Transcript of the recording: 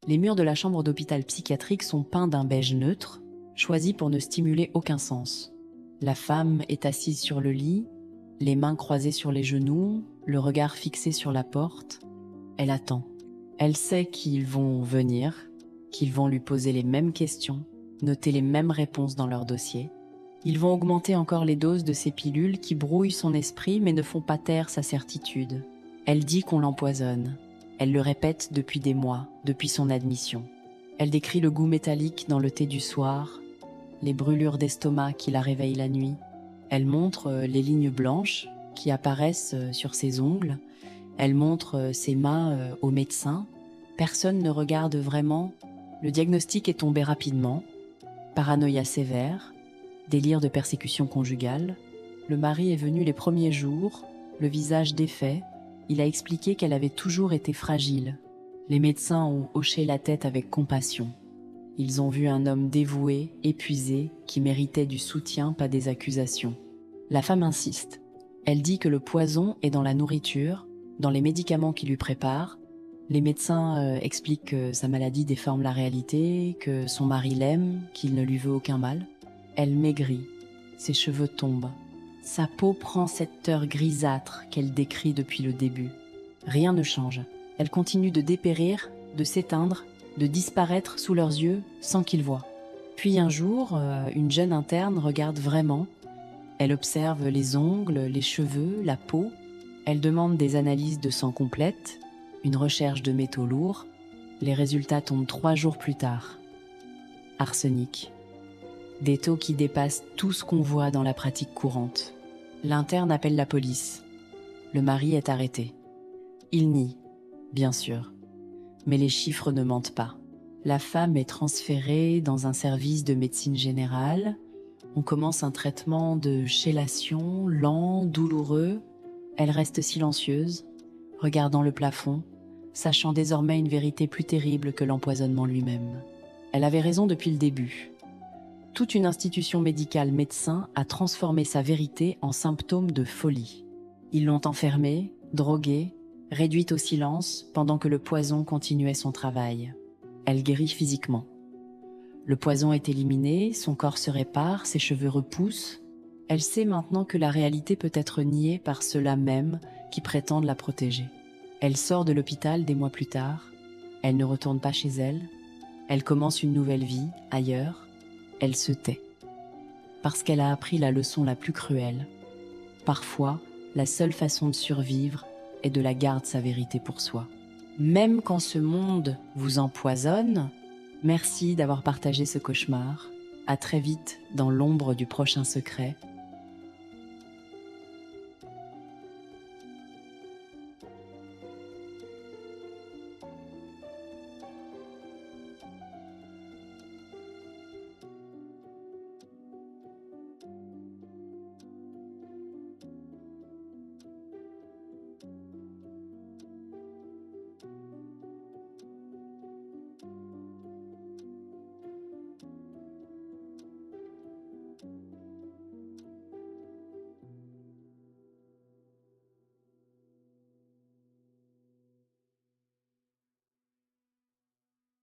Les murs de la chambre d'hôpital psychiatrique sont peints d'un beige neutre, choisi pour ne stimuler aucun sens. La femme est assise sur le lit, les mains croisées sur les genoux, le regard fixé sur la porte. Elle attend. Elle sait qu'ils vont venir, qu'ils vont lui poser les mêmes questions, noter les mêmes réponses dans leur dossier. Ils vont augmenter encore les doses de ces pilules qui brouillent son esprit mais ne font pas taire sa certitude. Elle dit qu'on l'empoisonne. Elle le répète depuis des mois, depuis son admission. Elle décrit le goût métallique dans le thé du soir, les brûlures d'estomac qui la réveillent la nuit. Elle montre les lignes blanches qui apparaissent sur ses ongles. Elle montre ses mains au médecin. Personne ne regarde vraiment. Le diagnostic est tombé rapidement. Paranoïa sévère, délire de persécution conjugale. Le mari est venu les premiers jours, le visage défait. Il a expliqué qu'elle avait toujours été fragile. Les médecins ont hoché la tête avec compassion. Ils ont vu un homme dévoué, épuisé, qui méritait du soutien, pas des accusations. La femme insiste. Elle dit que le poison est dans la nourriture, dans les médicaments qu'il lui prépare. Les médecins expliquent que sa maladie déforme la réalité, que son mari l'aime, qu'il ne lui veut aucun mal. Elle maigrit, ses cheveux tombent. Sa peau prend cette teinte grisâtre qu'elle décrit depuis le début. Rien ne change. Elle continue de dépérir, de s'éteindre, de disparaître sous leurs yeux sans qu'ils voient. Puis un jour, une jeune interne regarde vraiment. Elle observe les ongles, les cheveux, la peau. Elle demande des analyses de sang complètes, une recherche de métaux lourds. Les résultats tombent 3 jours plus tard. Arsenic. Des taux qui dépassent tout ce qu'on voit dans la pratique courante. L'interne appelle la police. Le mari est arrêté. Il nie, bien sûr. Mais les chiffres ne mentent pas. La femme est transférée dans un service de médecine générale. On commence un traitement de chélation, lent, douloureux. Elle reste silencieuse, regardant le plafond, sachant désormais une vérité plus terrible que l'empoisonnement lui-même. Elle avait raison depuis le début. Toute une institution médicale médecin a transformé sa vérité en symptôme de folie. Ils l'ont enfermée, droguée, réduite au silence pendant que le poison continuait son travail. Elle guérit physiquement. Le poison est éliminé, son corps se répare, ses cheveux repoussent. Elle sait maintenant que la réalité peut être niée par ceux-là même qui prétendent la protéger. Elle sort de l'hôpital des mois plus tard. Elle ne retourne pas chez elle. Elle commence une nouvelle vie, ailleurs. Elle se tait. Parce qu'elle a appris la leçon la plus cruelle. Parfois, la seule façon de survivre est de la garder sa vérité pour soi. Même quand ce monde vous empoisonne, merci d'avoir partagé ce cauchemar. À très vite dans l'ombre du prochain secret.